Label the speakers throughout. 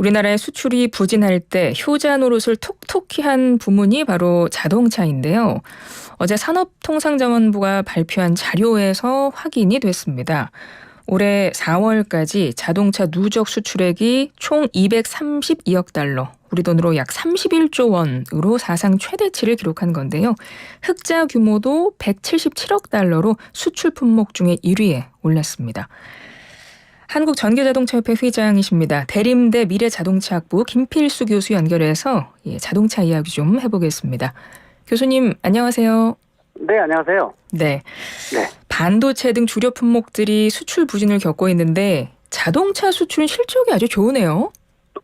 Speaker 1: 우리나라의 수출이 부진할 때 효자 노릇을 톡톡히 한 부문이 바로 자동차인데요. 어제 산업통상자원부가 발표한 자료에서 확인이 됐습니다. 올해 4월까지 자동차 누적 수출액이 총 232억 달러, 우리 돈으로 약 31조 원으로 사상 최대치를 기록한 건데요. 흑자 규모도 177억 달러로 수출 품목 중에 1위에 올랐습니다. 한국전기자동차협회 회장이십니다. 대림대 미래자동차학부 김필수 교수 연결해서 자동차 이야기 좀 해보겠습니다. 교수님 안녕하세요.
Speaker 2: 네, 안녕하세요.
Speaker 1: 네. 반도체 등 주력 품목들이 수출 부진을 겪고 있는데 자동차 수출은 실적이 아주 좋으네요.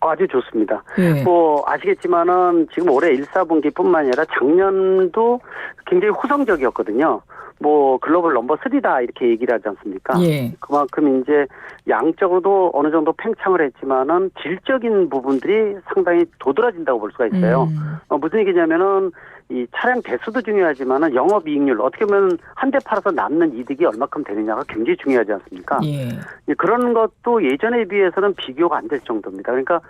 Speaker 2: 아주 좋습니다.
Speaker 1: 예.
Speaker 2: 아시겠지만은 지금 올해 1, 4분기뿐만 아니라 작년도 굉장히 호성적이었거든요. 글로벌 넘버 3다 이렇게 얘기를 하지 않습니까?
Speaker 1: 예.
Speaker 2: 그만큼 이제 양적으로도 어느 정도 팽창을 했지만은 질적인 부분들이 상당히 도드라진다고 볼 수가 있어요. 무슨 얘기냐면은 이 차량 대수도 중요하지만은 영업이익률, 어떻게 보면 한 대 팔아서 남는 이득이 얼마큼 되느냐가 굉장히 중요하지 않습니까?
Speaker 1: 예.
Speaker 2: 그런 것도 예전에 비해서는 비교가 안 될 정도입니다. 그러니까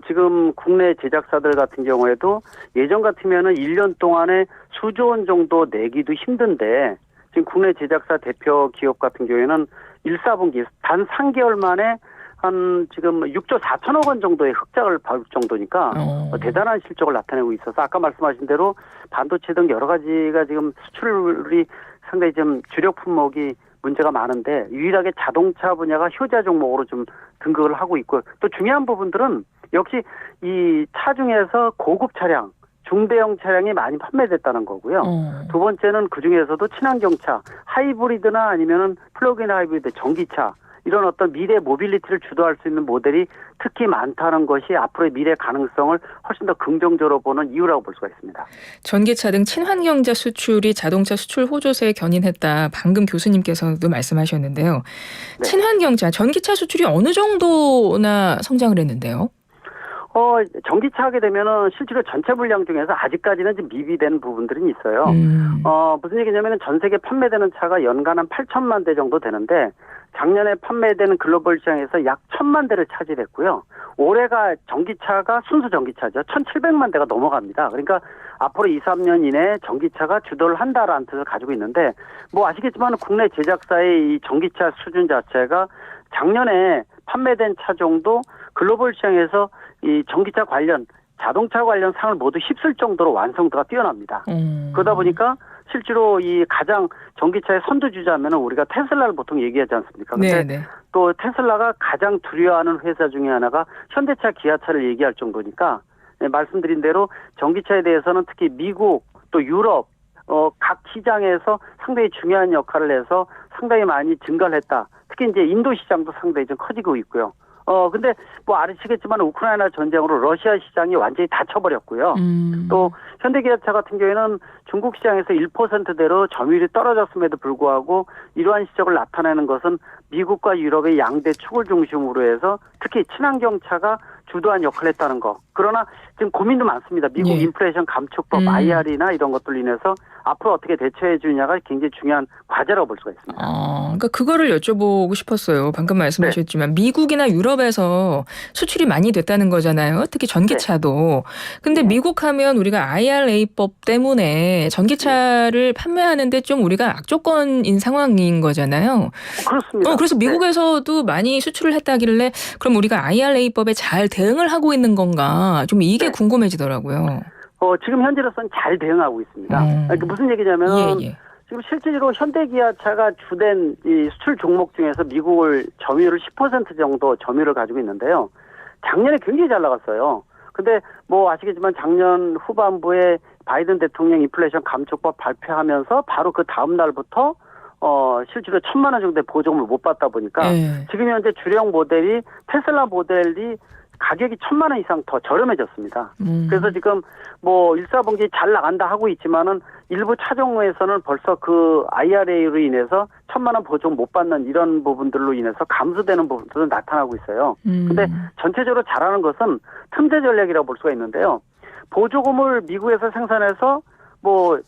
Speaker 2: 지금 국내 제작사들 같은 경우에도 예전 같으면은 1년 동안에 수조 원 정도 내기도 힘든데 지금 국내 제작사 대표 기업 같은 경우에는 1, 4분기 단 3개월 만에 한 지금 6조 4천억 원 정도의 흑자를 볼 정도니까 대단한 실적을 나타내고 있어서 아까 말씀하신 대로 반도체 등 여러 가지가 지금 수출이 상당히 좀 주력 품목이 문제가 많은데 유일하게 자동차 분야가 효자 종목으로 좀 등극을 하고 있고 또 중요한 부분들은 역시 이 차 중에서 고급 차량, 중대형 차량이 많이 판매됐다는 거고요. 두 번째는 그중에서도 친환경차, 하이브리드나 아니면은 플러그인 하이브리드, 전기차 이런 어떤 미래 모빌리티를 주도할 수 있는 모델이 특히 많다는 것이 앞으로의 미래 가능성을 훨씬 더 긍정적으로 보는 이유라고 볼 수가 있습니다.
Speaker 1: 전기차 등 친환경차 수출이 자동차 수출 호조세에 견인했다. 방금 교수님께서도 말씀하셨는데요.
Speaker 2: 네.
Speaker 1: 친환경차, 전기차 수출이 어느 정도나 성장을 했는데요?
Speaker 2: 전기차 하게 되면은 실제로 전체 물량 중에서 아직까지는 좀 미비된 부분들이 있어요. 무슨 얘기냐면은 전 세계 판매되는 차가 연간 한 8천만 대 정도 되는데 작년에 판매되는 글로벌 시장에서 약 1,000만 대를 차지했고요. 올해가 전기차가 순수 전기차죠. 1,700만 대가 넘어갑니다. 그러니까 앞으로 2, 3년 이내에 전기차가 주도를 한다라는 뜻을 가지고 있는데 아시겠지만 국내 제작사의 이 전기차 수준 자체가 작년에 판매된 차종도 글로벌 시장에서 이 전기차 관련 자동차 관련 상을 모두 휩쓸 정도로 완성도가 뛰어납니다. 그러다 보니까 실제로 이 가장 전기차의 선두주자면 우리가 테슬라를 보통 얘기하지 않습니까? 근데 또 테슬라가 가장 두려워하는 회사 중에 하나가 현대차, 기아차를 얘기할 정도니까 말씀드린 대로 전기차에 대해서는 특히 미국 또 유럽 각 시장에서 상당히 중요한 역할을 해서 상당히 많이 증가를 했다. 특히 이제 인도 시장도 상당히 좀 커지고 있고요. 근데 아시겠지만 우크라이나 전쟁으로 러시아 시장이 완전히 닫혀버렸고요. 또 현대기아차 같은 경우에는 중국 시장에서 1%대로 점유율이 떨어졌음에도 불구하고 이러한 실적을 나타내는 것은 미국과 유럽의 양대 축을 중심으로 해서 특히 친환경차가 주도한 역할을 했다는 거. 그러나 지금 고민도 많습니다. 미국 인플레이션 감축법 IR이나 이런 것들로 인해서 앞으로 어떻게 대처해 주느냐가 굉장히 중요한 과제라고 볼 수가 있습니다.
Speaker 1: 그러니까 그거를 여쭤보고 싶었어요. 방금 말씀하셨지만 미국이나 유럽에서 수출이 많이 됐다는 거잖아요. 특히 전기차도. 근데 미국 하면 우리가 IRA법 때문에 전기차를 판매하는데 좀 우리가 악조건인 상황인 거잖아요.
Speaker 2: 그렇습니다.
Speaker 1: 그래서 미국에서도 많이 수출을 했다길래 그럼 우리가 IRA법에 잘 대응을 하고 있는 건가? 좀 이게 궁금해지더라고요.
Speaker 2: 지금 현재로서는 잘 대응하고 있습니다. 그러니까 무슨 얘기냐면 지금 실제로 현대기아차가 주된 이 수출 종목 중에서 미국을 점유율을 10% 정도 점유율을 가지고 있는데요. 작년에 굉장히 잘 나갔어요. 근데 아시겠지만 작년 후반부에 바이든 대통령 인플레이션 감축법 발표하면서 바로 그 다음 날부터 실제로 1,000만 원 정도의 보조금을 못 받다 보니까 지금 현재 주력 모델이 테슬라 모델이 가격이 1,000만 원 이상 더 저렴해졌습니다. 그래서 지금 1, 4분기 잘 나간다 하고 있지만은 일부 차종에서는 벌써 그 IRA로 인해서 1,000만 원 보조금 못 받는 이런 부분들로 인해서 감소되는 부분들도 나타나고 있어요. 근데 전체적으로 잘하는 것은 틈새 전략이라고 볼 수가 있는데요. 보조금을 미국에서 생산해서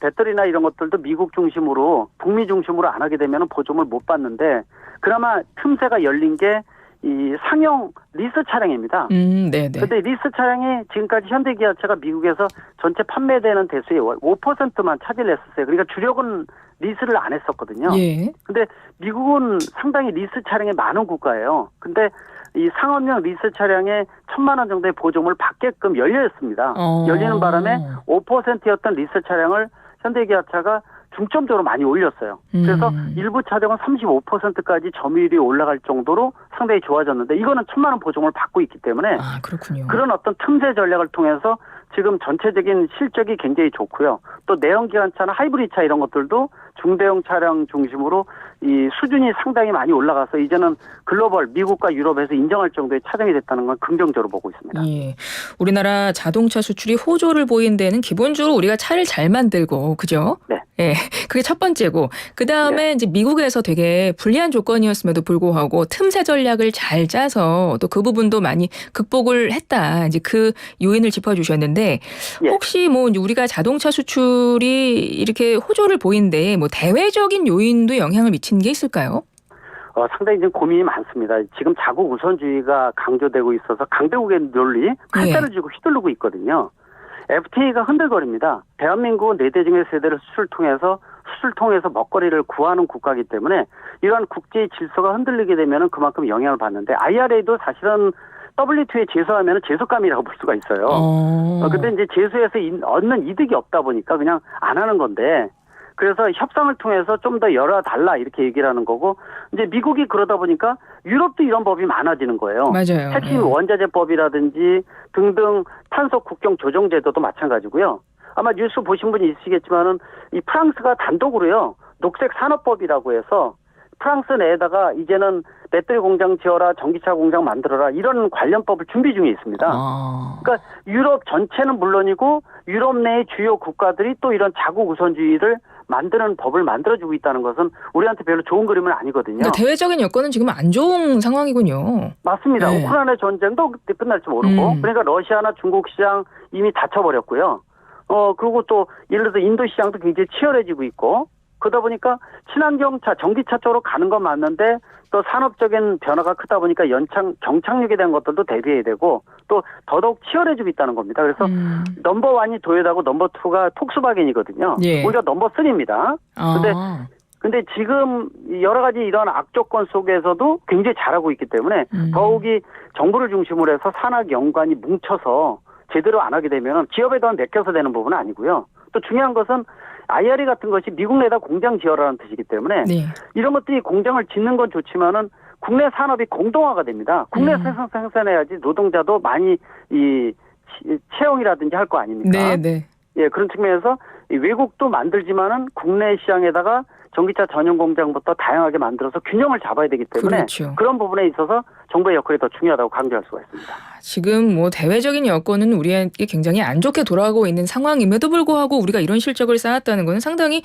Speaker 2: 배터리나 이런 것들도 미국 중심으로 북미 중심으로 안 하게 되면 보조금을 못 받는데 그나마 틈새가 열린 게 이 상용 리스 차량입니다.
Speaker 1: 네네.
Speaker 2: 근데 리스 차량이 지금까지 현대기아차가 미국에서 전체 판매되는 대수의 5%만 차지를 했었어요. 그러니까 주력은 리스를 안 했었거든요.
Speaker 1: 예.
Speaker 2: 근데 미국은 상당히 리스 차량이 많은 국가예요. 근데 이 상업용 리스 차량에 1,000만 원 정도의 보조금을 받게끔 열려있습니다. 열리는 바람에 5%였던 리스 차량을 현대기아차가 중점적으로 많이 올렸어요. 그래서 일부 차종은 35%까지 점유율이 올라갈 정도로 상당히 좋아졌는데 이거는 1,000만 원 보조금을 받고 있기 때문에
Speaker 1: 그렇군요.
Speaker 2: 그런 어떤 틈새 전략을 통해서 지금 전체적인 실적이 굉장히 좋고요. 또 내연기관차나 하이브리드차 이런 것들도 중대형 차량 중심으로 이 수준이 상당히 많이 올라가서 이제는 글로벌 미국과 유럽에서 인정할 정도의 차량이 됐다는 건 긍정적으로 보고 있습니다.
Speaker 1: 예. 우리나라 자동차 수출이 호조를 보인 데는 기본적으로 우리가 차를 잘 만들고 그죠?
Speaker 2: 네.
Speaker 1: 예. 그게 첫 번째고 그다음에
Speaker 2: 네.
Speaker 1: 이제 미국에서 되게 불리한 조건이었음에도 불구하고 틈새 전략을 잘 짜서 또 그 부분도 많이 극복을 했다. 이제 그 요인을 짚어 주셨는데
Speaker 2: 예.
Speaker 1: 혹시 뭐 우리가 자동차 수출이 이렇게 호조를 보인데 뭐 대외적인 요인도 영향을 미치는 게 있을까요?
Speaker 2: 상당히 지금 고민이 많습니다. 지금 자국 우선주의가 강조되고 있어서 강대국의 논리 칼자를 쥐고 휘두르고 있거든요. FTA가 흔들거립니다. 대한민국은 4대 중의 세대를 수출 통해서 먹거리를 구하는 국가이기 때문에 이러한 국제 질서가 흔들리게 되면 그만큼 영향을 받는데 IRA도 사실은 WTO에 제소하면 제소감이라고 볼 수가 있어요. 근데 이제 제소에서 얻는 이득이 없다 보니까 그냥 안 하는 건데 그래서 협상을 통해서 좀 더 열어달라 이렇게 얘기를 하는 거고 이제 미국이 그러다 보니까 유럽도 이런 법이 많아지는 거예요.
Speaker 1: 맞아요.
Speaker 2: 핵심 원자재법이라든지 등등 탄소 국경 조정 제도도 마찬가지고요. 아마 뉴스 보신 분이 있으시겠지만은 이 프랑스가 단독으로요 녹색 산업법이라고 해서 프랑스 내에다가 이제는 배터리 공장 지어라, 전기차 공장 만들어라 이런 관련법을 준비 중에 있습니다. 그러니까 유럽 전체는 물론이고 유럽 내의 주요 국가들이 또 이런 자국 우선주의를 만드는 법을 만들어주고 있다는 것은 우리한테 별로 좋은 그림은 아니거든요.
Speaker 1: 그러니까 대외적인 여건은 지금 안 좋은 상황이군요.
Speaker 2: 맞습니다.
Speaker 1: 네.
Speaker 2: 우크라이나 전쟁도 그때 끝날지 모르고 그러니까 러시아나 중국 시장 이미 닫혀버렸고요. 그리고 또 예를 들어서 인도 시장도 굉장히 치열해지고 있고 그러다 보니까 친환경차, 전기차 쪽으로 가는 건 맞는데 또 산업적인 변화가 크다 보니까 경착륙에 대한 것들도 대비해야 되고 또 더더욱 치열해지고 있다는 겁니다. 그래서 넘버1이 도요타고 넘버2가 톡스바겐이거든요.
Speaker 1: 예.
Speaker 2: 우리가 넘버3입니다. 근데 지금 여러 가지 이런 악조건 속에서도 굉장히 잘하고 있기 때문에 더욱이 정부를 중심으로 해서 산학 연관이 뭉쳐서 제대로 안 하게 되면 기업에도 맡겨서 되는 부분은 아니고요. 또 중요한 것은 IRA 같은 것이 미국 내다 공장 지어라는 뜻이기 때문에 이런 것들이 공장을 짓는 건 좋지만은 국내 산업이 공동화가 됩니다. 국내 생산해야지 노동자도 많이 이 채용이라든지 할 거 아닙니까?
Speaker 1: 네.
Speaker 2: 예, 그런 측면에서 외국도 만들지만은 국내 시장에다가 전기차 전용 공장부터 다양하게 만들어서 균형을 잡아야 되기 때문에
Speaker 1: 그렇죠.
Speaker 2: 그런 부분에 있어서 정부의 역할이 더 중요하다고 강조할 수가 있습니다.
Speaker 1: 지금 뭐 대외적인 여건은 우리에게 굉장히 안 좋게 돌아가고 있는 상황임에도 불구하고 우리가 이런 실적을 쌓았다는 것은 상당히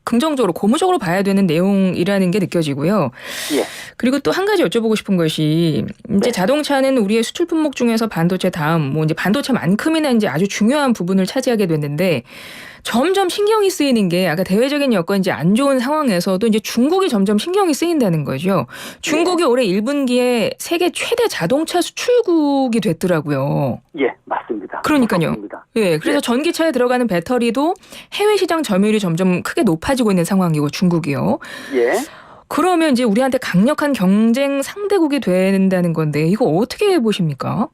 Speaker 1: 긍정적으로 고무적으로 봐야 되는 내용이라는 게 느껴지고요.
Speaker 2: 예.
Speaker 1: 그리고 또 한 가지 여쭤보고 싶은 것이 이제 자동차는 우리의 수출 품목 중에서 반도체 다음 뭐 이제 반도체만큼이나 이제 아주 중요한 부분을 차지하게 됐는데 점점 신경이 쓰이는 게 아까 대외적인 여건이 이제 안 좋은 상황에서도 이제 중국이 점점 신경이 쓰인다는 거죠. 중국이 올해 1분기에 세계 최대 자동차 수출국이 됐더라고요.
Speaker 2: 예, 맞습니다.
Speaker 1: 그러니까요.
Speaker 2: 맞습니다.
Speaker 1: 예, 그래서 전기차에 들어가는 배터리도 해외 시장 점유율이 점점 크게 높아지고 있는 상황이고 중국이요.
Speaker 2: 예.
Speaker 1: 그러면 이제 우리한테 강력한 경쟁 상대국이 된다는 건데 이거 어떻게 보십니까?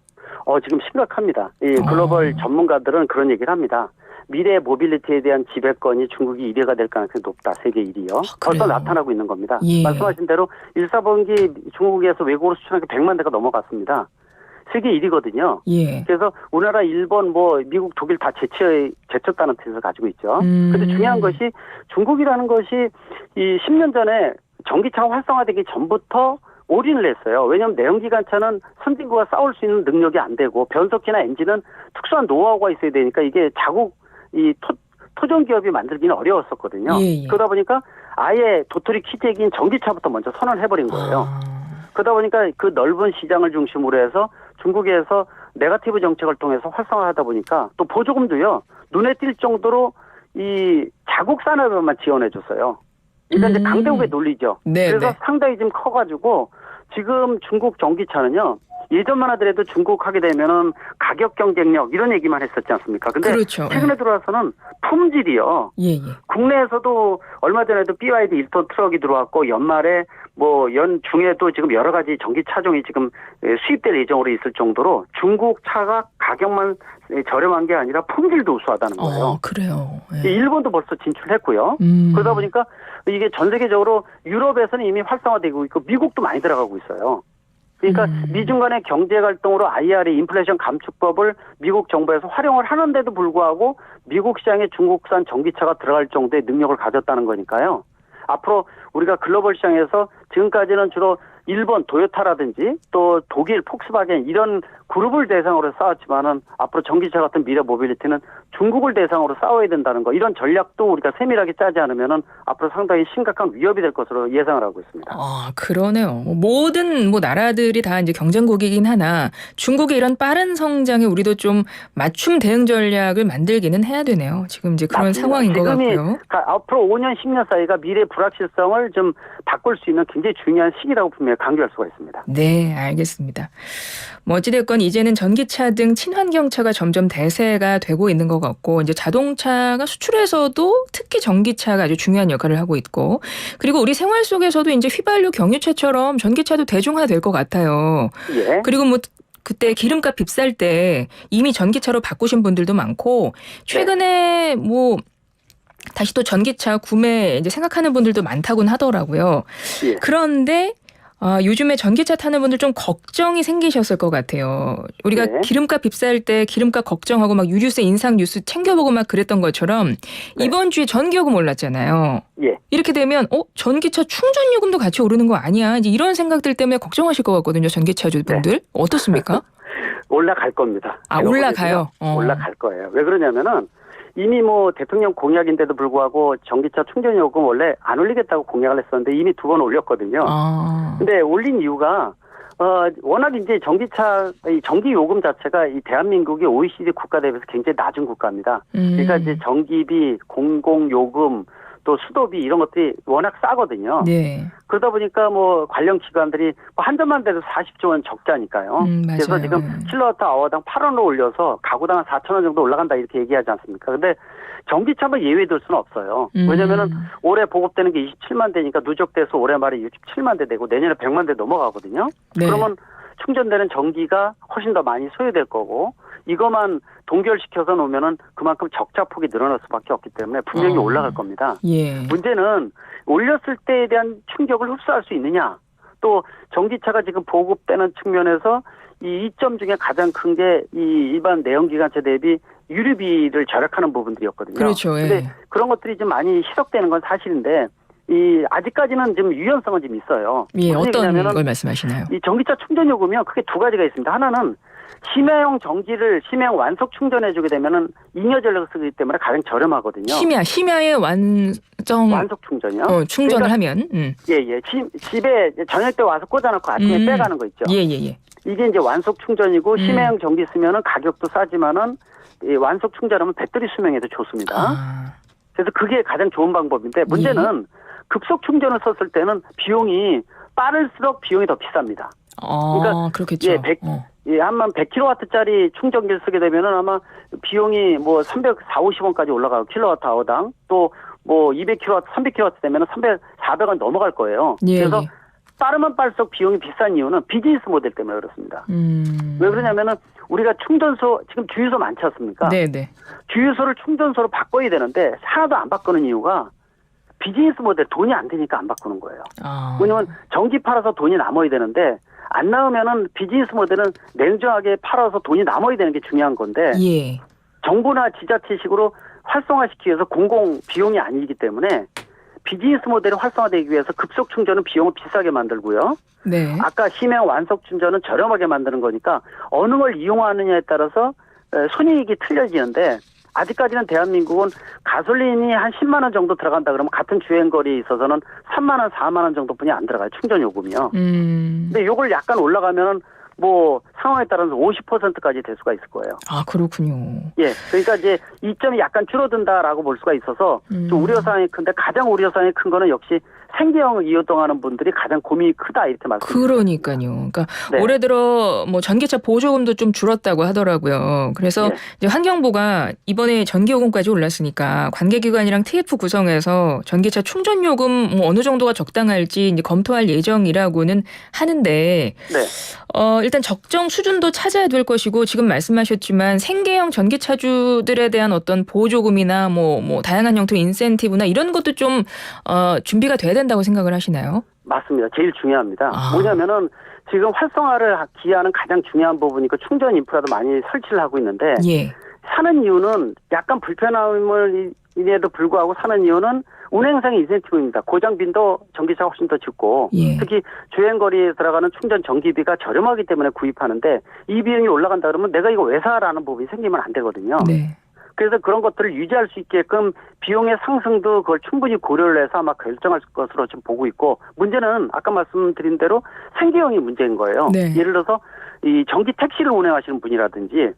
Speaker 2: 지금 심각합니다. 이 글로벌 전문가들은 그런 얘기를 합니다. 미래 모빌리티에 대한 지배권이 중국이 1위가 될 가능성이 높다. 세계 1위요. 벌써 나타나고 있는 겁니다.
Speaker 1: 예.
Speaker 2: 말씀하신 대로 1, 4분기 중국에서 외국으로 수출한 게 100만 대가 넘어갔습니다. 세계 1위거든요.
Speaker 1: 예.
Speaker 2: 그래서 우리나라, 일본, 미국, 독일 다 제쳤다는 뜻을 가지고 있죠. 그런데 중요한 것이 중국이라는 것이 이 10년 전에 전기차가 활성화되기 전부터 올인을 했어요. 왜냐하면 내연기관차는 선진국과 싸울 수 있는 능력이 안 되고 변속기나 엔진은 특수한 노하우가 있어야 되니까 이게 자국 이 토종 기업이 만들기는 어려웠었거든요.
Speaker 1: 예.
Speaker 2: 그러다 보니까 아예 도토리 키재기인 전기차부터 먼저 선언을 해버린 거예요. 그러다 보니까 그 넓은 시장을 중심으로 해서 중국에서 네거티브 정책을 통해서 활성화하다 보니까 또 보조금도요 눈에 띌 정도로 이 자국 산업에만 지원해줬어요. 이건 이제 강대국의 논리죠.
Speaker 1: 네,
Speaker 2: 그래서
Speaker 1: 네.
Speaker 2: 상당히 좀 커가지고 지금 중국 전기차는요. 예전만 하더라도 중국 하게 되면은 가격 경쟁력 이런 얘기만 했었지 않습니까? 근데
Speaker 1: 그렇죠.
Speaker 2: 최근에 들어와서는 품질이요.
Speaker 1: 예.
Speaker 2: 국내에서도 얼마 전에도 BYD 1톤 트럭이 들어왔고 연말에 뭐 연중에도 지금 여러 가지 전기 차종이 지금 수입될 예정으로 있을 정도로 중국 차가 가격만 저렴한 게 아니라 품질도 우수하다는 거예요.
Speaker 1: 그래요. 예.
Speaker 2: 일본도 벌써 진출했고요. 그러다 보니까 이게 전 세계적으로 유럽에서는 이미 활성화되고 있고 미국도 많이 들어가고 있어요. 그러니까 미중 간의 경제 갈등으로 IRA 인플레이션 감축법을 미국 정부에서 활용을 하는데도 불구하고 미국 시장에 중국산 전기차가 들어갈 정도의 능력을 가졌다는 거니까요. 앞으로 우리가 글로벌 시장에서 지금까지는 주로 일본 토요타라든지 또 독일 폭스바겐 이런 그룹을 대상으로 싸웠지만은 앞으로 전기차 같은 미래 모빌리티는 중국을 대상으로 싸워야 된다는 거 이런 전략도 우리가 세밀하게 짜지 않으면은 앞으로 상당히 심각한 위협이 될 것으로 예상을 하고 있습니다.
Speaker 1: 그러네요. 모든 나라들이 다 이제 경쟁국이긴 하나 중국의 이런 빠른 성장에 우리도 좀 맞춤 대응 전략을 만들기는 해야 되네요. 지금 이제 그런
Speaker 2: 맞습니다.
Speaker 1: 상황인 것 같고요.
Speaker 2: 앞으로 5년, 10년 사이가 미래 불확실성을 좀 바꿀 수 있는 굉장히 중요한 시기라고 분명히 강조할 수가 있습니다.
Speaker 1: 네, 알겠습니다. 어찌됐건 이제는 전기차 등 친환경차가 점점 대세가 되고 있는 것 같고 이제 자동차가 수출에서도 특히 전기차가 아주 중요한 역할을 하고 있고 그리고 우리 생활 속에서도 이제 휘발유 경유차처럼 전기차도 대중화 될 것 같아요.
Speaker 2: 예.
Speaker 1: 그리고 그때 기름값 비쌀 때 이미 전기차로 바꾸신 분들도 많고 최근에 다시 또 전기차 구매 이제 생각하는 분들도 많다고는 하더라고요.
Speaker 2: 예.
Speaker 1: 그런데 요즘에 전기차 타는 분들 좀 걱정이 생기셨을 것 같아요. 우리가
Speaker 2: 네.
Speaker 1: 기름값 비쌀 때 기름값 걱정하고 막 유류세 인상 뉴스 챙겨보고 막 그랬던 것처럼 이번 주에 전기요금 올랐잖아요.
Speaker 2: 예.
Speaker 1: 이렇게 되면 전기차 충전 요금도 같이 오르는 거 아니야? 이제 이런 생각들 때문에 걱정하실 것 같거든요. 전기차주분들. 어떻습니까?
Speaker 2: 올라갈 겁니다.
Speaker 1: 올라가요.
Speaker 2: 올라갈 거예요. 왜 그러냐면은 이미 대통령 공약인데도 불구하고 전기차 충전 요금 원래 안 올리겠다고 공약을 했었는데 이미 2번 올렸거든요. 근데 올린 이유가 워낙 이제 이 전기 요금 자체가 이 대한민국이 OECD 국가 대비해서 굉장히 낮은 국가입니다. 그러니까 이제 전기비, 공공요금, 또 수도비 이런 것들이 워낙 싸거든요.
Speaker 1: 네.
Speaker 2: 그러다 보니까 관련 기관들이 한 점만 돼도 40조 원 적자니까요. 그래서 지금 킬로와트 아워당 8원으로 올려서 가구당 한 4천 원 정도 올라간다 이렇게 얘기하지 않습니까? 근데 전기차만 예외될 수는 없어요. 왜냐면은 올해 보급되는 게 27만 대니까 누적돼서 올해 말에 67만 대 되고 내년에 100만 대 넘어가거든요.
Speaker 1: 네.
Speaker 2: 그러면 충전되는 전기가 훨씬 더 많이 소요될 거고 이것만 동결시켜서 놓으면은 그만큼 적자 폭이 늘어날 수밖에 없기 때문에 분명히 올라갈 겁니다.
Speaker 1: 예.
Speaker 2: 문제는 올렸을 때에 대한 충격을 흡수할 수 있느냐. 또 전기차가 지금 보급되는 측면에서 이 이점 중에 가장 큰 게 이 일반 내연기관차 대비 유류비를 절약하는 부분들이었거든요.
Speaker 1: 그렇죠. 예.
Speaker 2: 근데 그런 것들이 좀 많이 희석되는 건 사실인데 아직까지는 좀 유연성은 좀 있어요.
Speaker 1: 예, 어떤 걸 말씀하시나요?
Speaker 2: 이 전기차 충전 요금이요. 크게 두 가지가 있습니다. 하나는 심야용 전기를 심야용 완속 충전해주게 되면은 잉여 전력을 쓰기 때문에 가장 저렴하거든요.
Speaker 1: 심야의
Speaker 2: 완속 충전이요.
Speaker 1: 충전을
Speaker 2: 그러니까,
Speaker 1: 하면.
Speaker 2: 예. 집에 저녁 때 와서 꽂아놓고 아침에 빼가는 거 있죠.
Speaker 1: 예.
Speaker 2: 이게 이제 완속 충전이고 심야용 전기 쓰면은 가격도 싸지만은 이 완속 충전하면 배터리 수명에도 좋습니다. 그래서 그게 가장 좋은 방법인데 문제는 급속 충전을 썼을 때는 비용이 빠를수록 비용이 더 비쌉니다.
Speaker 1: 그러니까 그렇겠죠.
Speaker 2: 한만 100kW짜리 충전기를 쓰게 되면은 아마 비용이 340~50원까지 올라가고 킬로와트 아워당 또 200kW, 300kW 되면은 400원 넘어갈 거예요. 그래서 빠르면 빠를수록 비용이 비싼 이유는 비즈니스 모델 때문에 그렇습니다. 왜 그러냐면은 우리가 충전소 지금 주유소 많지 않습니까?
Speaker 1: 네네.
Speaker 2: 주유소를 충전소로 바꿔야 되는데 하나도 안 바꾸는 이유가 비즈니스 모델 돈이 안 되니까 안 바꾸는 거예요. 왜냐면 전기 팔아서 돈이 남아야 되는데 안 나오면은 비즈니스 모델은 냉정하게 팔아서 돈이 남아야 되는 게 중요한 건데 정부나 지자체식으로 활성화시키기 위해서 공공 비용이 아니기 때문에 비즈니스 모델이 활성화되기 위해서 급속 충전은 비용을 비싸게 만들고요.
Speaker 1: 네.
Speaker 2: 아까 심야용 완속 충전은 저렴하게 만드는 거니까 어느 걸 이용하느냐에 따라서 손익이 틀려지는데 아직까지는 대한민국은 가솔린이 한 10만 원 정도 들어간다 그러면 같은 주행거리에 있어서는 3만 원, 4만 원 정도뿐이 안 들어가요. 충전 요금이요. 근데 요걸 약간 올라가면은 상황에 따라서 50%까지 될 수가 있을 거예요.
Speaker 1: 그렇군요.
Speaker 2: 예. 그러니까 이제 이점이 약간 줄어든다라고 볼 수가 있어서 좀 우려사항이 큰데 가장 우려사항이 큰 거는 역시 생계형을 이용하는 분들이 가장 고민이 크다 이렇게 말씀드립니다.
Speaker 1: 그러니까요. 그러니까
Speaker 2: 네.
Speaker 1: 올해 들어 뭐 전기차 보조금도 좀 줄었다고 하더라고요. 그래서
Speaker 2: 네.
Speaker 1: 이제 환경부가 이번에 전기요금까지 올랐으니까 관계기관이랑 TF 구성해서 전기차 충전 요금 뭐 어느 정도가 적당할지 이제 검토할 예정이라고는 하는데 일단 적정 수준도 찾아야 될 것이고 지금 말씀하셨지만 생계형 전기차주들에 대한 어떤 보조금이나 뭐 다양한 형태의 인센티브나 이런 것도 좀 준비가 돼야 된다고 생각을 하시나요?
Speaker 2: 맞습니다. 제일 중요합니다. 뭐냐면은 지금 활성화를 기하는 가장 중요한 부분이 그 충전 인프라도 많이 설치를 하고 있는데
Speaker 1: 예.
Speaker 2: 사는 이유는 약간 불편함을 인해도 불구하고 사는 이유는 운행상의 인센티브입니다. 고장 빈도 전기차가 훨씬 더 적고
Speaker 1: 예.
Speaker 2: 특히 주행거리에 들어가는 충전 전기비가 저렴하기 때문에 구입하는데 이 비용이 올라간다 그러면 내가 이거 왜 사라는 부분이 생기면 안 되거든요.
Speaker 1: 네.
Speaker 2: 그래서 그런 것들을 유지할 수 있게끔 비용의 상승도 그걸 충분히 고려를 해서 아마 결정할 것으로 좀 보고 있고 문제는 아까 말씀드린 대로 생계형이 문제인 거예요.
Speaker 1: 네.
Speaker 2: 예를 들어서 이 전기 택시를 운행하시는 분이라든지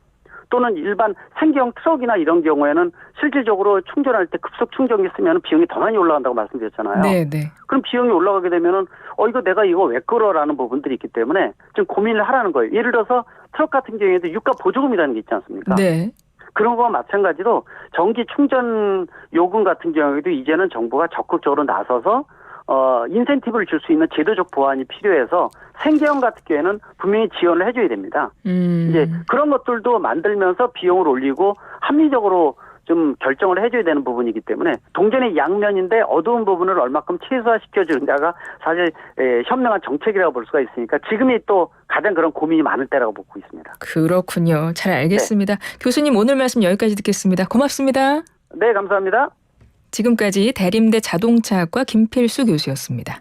Speaker 2: 또는 일반 생계형 트럭이나 이런 경우에는 실질적으로 충전할 때 급속 충전기 쓰면 비용이 더 많이 올라간다고 말씀드렸잖아요.
Speaker 1: 네, 네.
Speaker 2: 그럼 비용이 올라가게 되면은 내가 이거 왜 끌어라는 부분들이 있기 때문에 좀 고민을 하라는 거예요. 예를 들어서 트럭 같은 경우에도 유가 보조금이라는 게 있지 않습니까?
Speaker 1: 네.
Speaker 2: 그런 거와 마찬가지로 전기 충전 요금 같은 경우에도 이제는 정부가 적극적으로 나서서 인센티브를 줄 수 있는 제도적 보완이 필요해서 생계형 같은 경우에는 분명히 지원을 해줘야 됩니다. 이제 그런 것들도 만들면서 비용을 올리고 합리적으로 좀 결정을 해줘야 되는 부분이기 때문에 동전의 양면인데 어두운 부분을 얼마큼 최소화시켜주느냐가 사실 현명한 정책이라고 볼 수가 있으니까 지금이 또 가장 그런 고민이 많을 때라고 보고 있습니다.
Speaker 1: 그렇군요. 잘 알겠습니다. 네. 교수님 오늘 말씀 여기까지 듣겠습니다. 고맙습니다.
Speaker 2: 네, 감사합니다.
Speaker 1: 지금까지 대림대 자동차학과 김필수 교수였습니다.